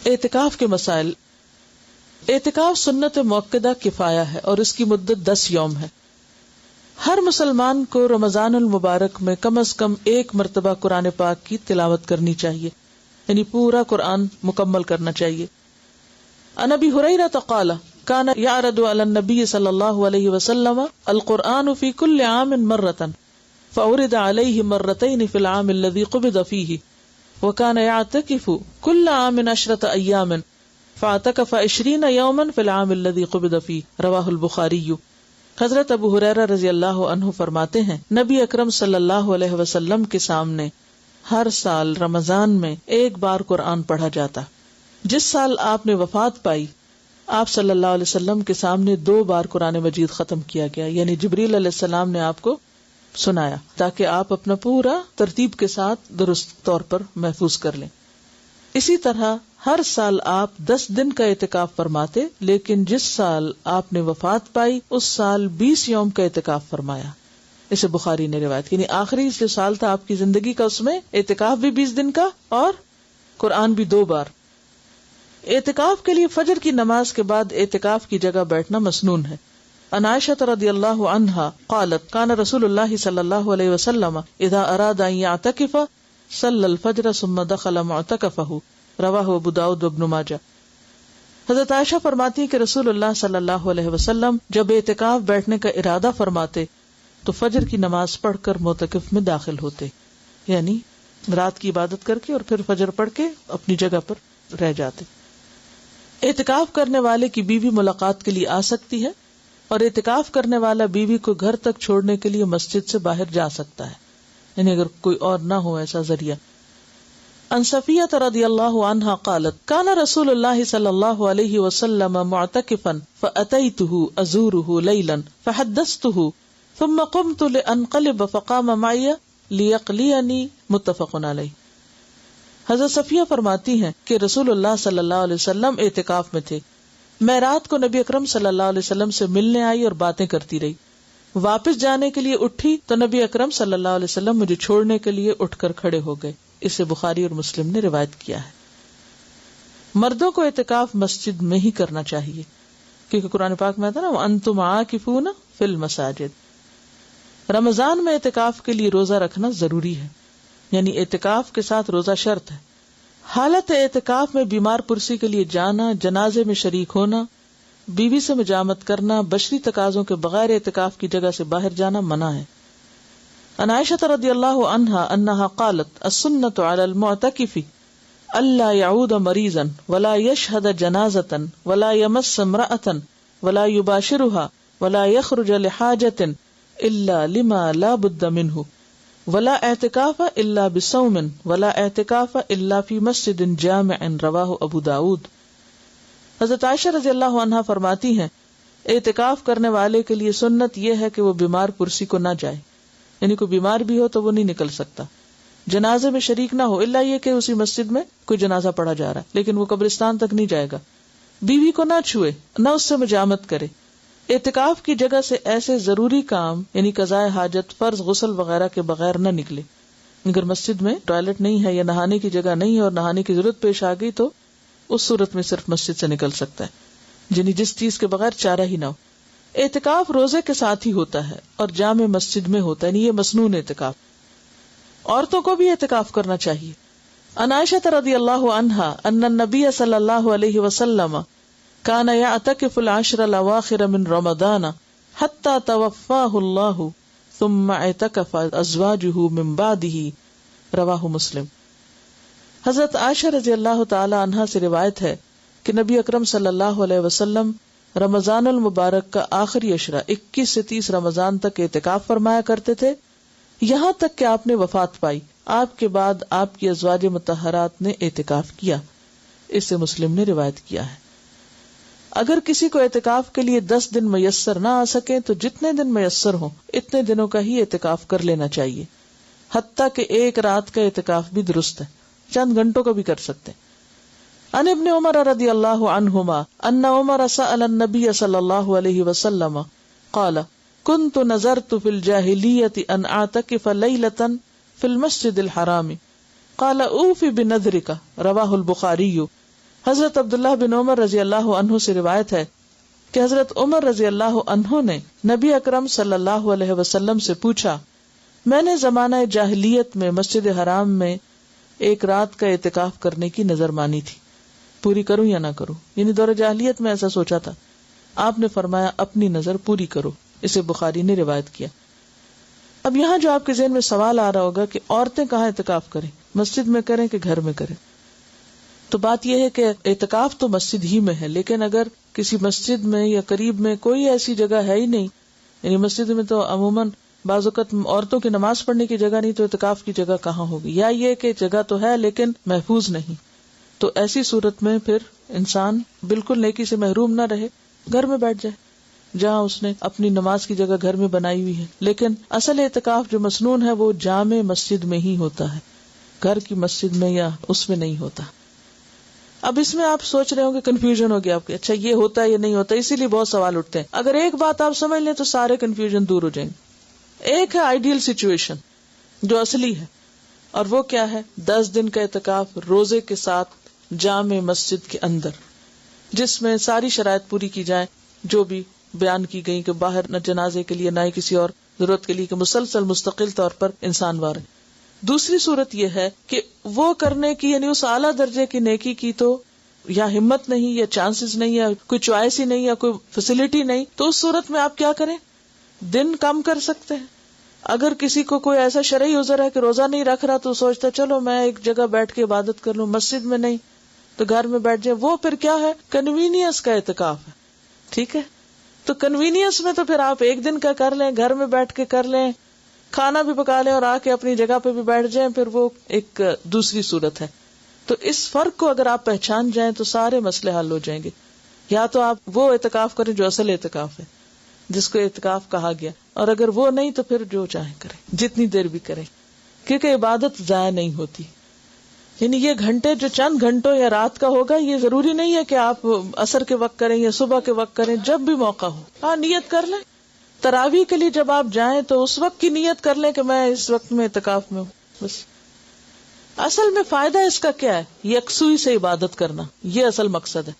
اعتکاف کے مسائل. اعتکاف سنت مؤکدہ کفایہ ہے اور اس کی مدت 10 یوم ہے. ہر مسلمان کو رمضان المبارک میں کم از کم 1 مرتبہ قرآن پاک کی تلاوت کرنی چاہیے، یعنی پورا قرآن مکمل کرنا چاہیے. عن ابی ہریرہ قال کان یعرض علی النبی صلی اللہ علیہ وسلم القرآن فی کل عام مرۃ فعرض علیہ مرتين فی العام الذی قبض فیہ وکان یعتکف کل عام 10 ایام فاعتکف 20 یوما فی العام الذی قبض فیہ رواہ البخاری. حضرت ابو ہریرہ رضی اللہ عنہ فرماتے ہیں نبی اکرم صلی اللہ علیہ وسلم کے سامنے ہر سال رمضان میں 1 بار قرآن پڑھا جاتا. جس سال آپ نے وفات پائی آپ صلی اللہ علیہ وسلم کے سامنے 2 بار قرآن مجید ختم کیا گیا، یعنی جبریل علیہ السلام نے آپ کو سنایا تاکہ آپ اپنا پورا ترتیب کے ساتھ درست طور پر محفوظ کر لیں. اسی طرح ہر سال آپ 10 دن کا اعتکاف فرماتے، لیکن جس سال آپ نے وفات پائی اس سال 20 یوم کا اعتکاف فرمایا. اسے بخاری نے روایت کی. آخری جو سال تھا آپ کی زندگی کا اس میں اعتکاف بھی 20 دن کا اور قرآن بھی 2 بار. اعتکاف کے لیے فجر کی نماز کے بعد اعتکاف کی جگہ بیٹھنا مسنون ہے. عن عائشہ رضی اللہ عنہا قالت کان رسول اللہ صلی اللہ علیہ وسلم اذا اراد ان یعتکف صلی الفجر ثم دخل معتکفہ رواہ ابو داؤد وابن ماجہ. حضرت عائشہ فرماتی ہیں کہ رسول اللہ صلی اللہ علیہ وسلم جب اعتکاف بیٹھنے کا ارادہ فرماتے تو فجر کی نماز پڑھ کر معتکف میں داخل ہوتے، یعنی رات کی عبادت کر کے اور پھر فجر پڑھ کے اپنی جگہ پر رہ جاتے. اعتکاف کرنے والے کی بیوی ملاقات کے لیے آ سکتی ہے اور اعتکاف کرنے والا بیوی کو گھر تک چھوڑنے کے لیے مسجد سے باہر جا سکتا ہے، یعنی اگر کوئی اور نہ ہو ایسا ذریعہ. عن صفیہ رضی اللہ عنہا قالت کان رسول اللہ صلی اللہ علیہ وسلم معتکفا فأتیتہ ازورہ لیلا فحدثتہ ثم قمت لانقلب فقام معی لیقلینی متفق علیہ. حضرت صفیہ فرماتی ہیں کہ رسول اللہ صلی اللہ علیہ وسلم اعتکاف میں تھے. میں رات کو نبی اکرم صلی اللہ علیہ وسلم سے ملنے آئی اور باتیں کرتی رہی. واپس جانے کے لیے اٹھی تو نبی اکرم صلی اللہ علیہ وسلم مجھے چھوڑنے کے لیے اٹھ کر کھڑے ہو گئے. اسے بخاری اور مسلم نے روایت کیا ہے. مردوں کو اعتکاف مسجد میں ہی کرنا چاہیے کیونکہ قرآن پاک میں آتا نا وَأَنْتُمْ عَاكِفُونَ فِي الْمَسَاجِدِ. رمضان میں اعتکاف کے لیے روزہ رکھنا ضروری ہے، یعنی اعتکاف کے ساتھ روزہ شرط ہے. حالت اعتکاف میں بیمار پرسی کے لیے جانا، جنازے میں شریک ہونا، بیوی سے مجامت کرنا، بشری تقاضوں کے بغیر اعتکاف کی جگہ سے باہر جانا منع ہے. عن عائشہ رضی اللہ عنہا انہا قالت السنۃ علی المعتکف الا یعود مریضا ولا یشہد جنازۃ ولا یمس امرأۃ ولا یباشرها ولا یخرج لحاجۃ الا لما لا بد منہ ولا اعتکاف الا بصوم ولا اعتکاف الا فی مسجد جامع رواہ ابو داود. حضرت عائشہ رضی اللہ عنہا فرماتی ہیں اعتکاف کرنے والے کے لیے سنت یہ ہے کہ وہ بیمار پرسی کو نہ جائے، یعنی کوئی بیمار بھی ہو تو وہ نہیں نکل سکتا. جنازے میں شریک نہ ہو الا یہ کہ اسی مسجد میں کوئی جنازہ پڑھا جا رہا ہے لیکن وہ قبرستان تک نہیں جائے گا. بیوی کو نہ چھوئے، نہ اس سے مجامت کرے. اعتکاف کی جگہ سے ایسے ضروری کام یعنی قضاء حاجت، فرض، غسل وغیرہ کے بغیر نہ نکلے. اگر مسجد میں ٹوائلٹ نہیں ہے یا نہانے کی جگہ نہیں ہے اور نہانے کی ضرورت پیش آ گئی تو اس صورت میں صرف مسجد سے نکل سکتا ہے، یعنی جس چیز کے بغیر چارہ ہی نہ ہو. اعتکاف روزے کے ساتھ ہی ہوتا ہے اور جامع مسجد میں ہوتا ہے، یعنی یہ مسنون اعتکاف. عورتوں کو بھی اعتکاف کرنا چاہیے. عن عائشہ رضی اللہ عنہا ان النبی صلی اللہ علیہ وسلم کان یعتکف العشر الاواخر من رمضان حتی توفاہ اللہ ثم اعتکف ازواجہ من بعدہ رواہ مسلم. حضرت عائشہ رضی اللہ تعالی عنہا سے روایت ہے کہ نبی اکرم صلی اللہ علیہ وسلم رمضان المبارک کا آخری عشرہ 21 سے 30 رمضان تک اعتکاف فرمایا کرتے تھے، یہاں تک کہ آپ نے وفات پائی. آپ کے بعد آپ کی ازواج مطہرات نے اعتکاف کیا. اس سے مسلم نے روایت کیا ہے. اگر کسی کو اعتکاف کے لیے 10 دن میسر نہ آ سکے تو جتنے دن میسر ہوں اتنے دنوں کا ہی اعتکاف کر لینا چاہیے، حتیٰ کہ ایک رات کا اعتکاف بھی درست ہے، چند گھنٹوں کا بھی کر سکتے ہیں. عن ابن عمر رضی اللہ عنہما ان عمر سأل النبی صلی اللہ علیہ وسلم قال كنت نظرت في الجاہلیۃ ان اعتکف لیلۃ فی المسجد الحرام قال اوف بنذرک رواہ البخاری. حضرت عبداللہ بن عمر رضی اللہ عنہ سے روایت ہے کہ حضرت عمر رضی اللہ عنہ نے نبی اکرم صلی اللہ علیہ وسلم سے پوچھا، میں نے زمانہ جاہلیت میں مسجد حرام میں ایک رات کا اعتکاف کرنے کی نظر مانی تھی، پوری کروں یا نہ کروں؟ یعنی دور جاہلیت میں ایسا سوچا تھا. آپ نے فرمایا اپنی نظر پوری کرو. اسے بخاری نے روایت کیا. اب یہاں جو آپ کے ذہن میں سوال آ رہا ہوگا کہ عورتیں کہاں اعتکاف کریں، مسجد میں کریں کہ گھر میں کریں؟ تو بات یہ ہے کہ اعتکاف تو مسجد ہی میں ہے، لیکن اگر کسی مسجد میں یا قریب میں کوئی ایسی جگہ ہے ہی نہیں، یعنی مسجد میں تو عموماً بعض اوقات عورتوں کی نماز پڑھنے کی جگہ نہیں، تو اعتکاف کی جگہ کہاں ہوگی؟ یا یہ کہ جگہ تو ہے لیکن محفوظ نہیں، تو ایسی صورت میں پھر انسان بالکل نیکی سے محروم نہ رہے، گھر میں بیٹھ جائے جہاں اس نے اپنی نماز کی جگہ گھر میں بنائی ہوئی ہے. لیکن اصل اعتکاف جو مسنون ہے وہ جامع مسجد میں ہی ہوتا ہے، گھر کی مسجد میں یا اس میں نہیں ہوتا. اب اس میں آپ سوچ رہے ہوں گے، کنفیوژن ہو گیا آپ کے، اچھا یہ ہوتا ہے یا نہیں ہوتا، اسی لیے بہت سوال اٹھتے ہیں. اگر ایک بات آپ سمجھ لیں تو سارے کنفیوژن دور ہو جائیں گے. ایک ہے آئیڈیل سچویشن جو اصلی ہے، اور وہ کیا ہے؟ 10 دن کا اعتکاف روزے کے ساتھ جامع مسجد کے اندر، جس میں ساری شرائط پوری کی جائیں جو بھی بیان کی گئی، کہ باہر نہ جنازے کے لیے نہ ہی کسی اور ضرورت کے لیے، کہ مسلسل مستقل طور پر انسان وار ہے. دوسری صورت یہ ہے کہ وہ کرنے کی، یعنی اس اعلیٰ درجے کی نیکی کی تو یا ہمت نہیں یا چانسز نہیں یا کوئی چوائس ہی نہیں یا کوئی فیسلٹی نہیں، تو اس صورت میں آپ کیا کریں؟ دن کم کر سکتے ہیں. اگر کسی کو کوئی ایسا شرعی عذر ہے کہ روزہ نہیں رکھ رہا، تو سوچتا چلو میں ایک جگہ بیٹھ کے عبادت کر لوں، مسجد میں نہیں تو گھر میں بیٹھ جائے. وہ پھر کیا ہے؟ کنوینئنس کا اعتکاف ہے. ٹھیک ہے، تو کنوینئنس میں تو پھر آپ ایک دن کا کر لیں، گھر میں بیٹھ کے کر لیں، کھانا بھی پکا لیں اور آ کے اپنی جگہ پہ بھی بیٹھ جائیں، پھر وہ ایک دوسری صورت ہے. تو اس فرق کو اگر آپ پہچان جائیں تو سارے مسئلے حل ہو جائیں گے. یا تو آپ وہ اعتکاف کریں جو اصل اعتکاف ہے، جس کو اعتکاف کہا گیا، اور اگر وہ نہیں تو پھر جو چاہیں کریں، جتنی دیر بھی کریں، کیونکہ عبادت ضائع نہیں ہوتی. یعنی یہ گھنٹے جو چند گھنٹوں یا رات کا ہوگا، یہ ضروری نہیں ہے کہ آپ عصر کے وقت کریں یا صبح کے وقت کریں، جب بھی موقع ہو. ہاں نیت کر لیں. تراویح کے لیے جب آپ جائیں تو اس وقت کی نیت کر لیں کہ میں اس وقت میں اعتکاف میں ہوں. بس اصل میں فائدہ اس کا کیا ہے؟ یکسوئی سے عبادت کرنا، یہ اصل مقصد ہے.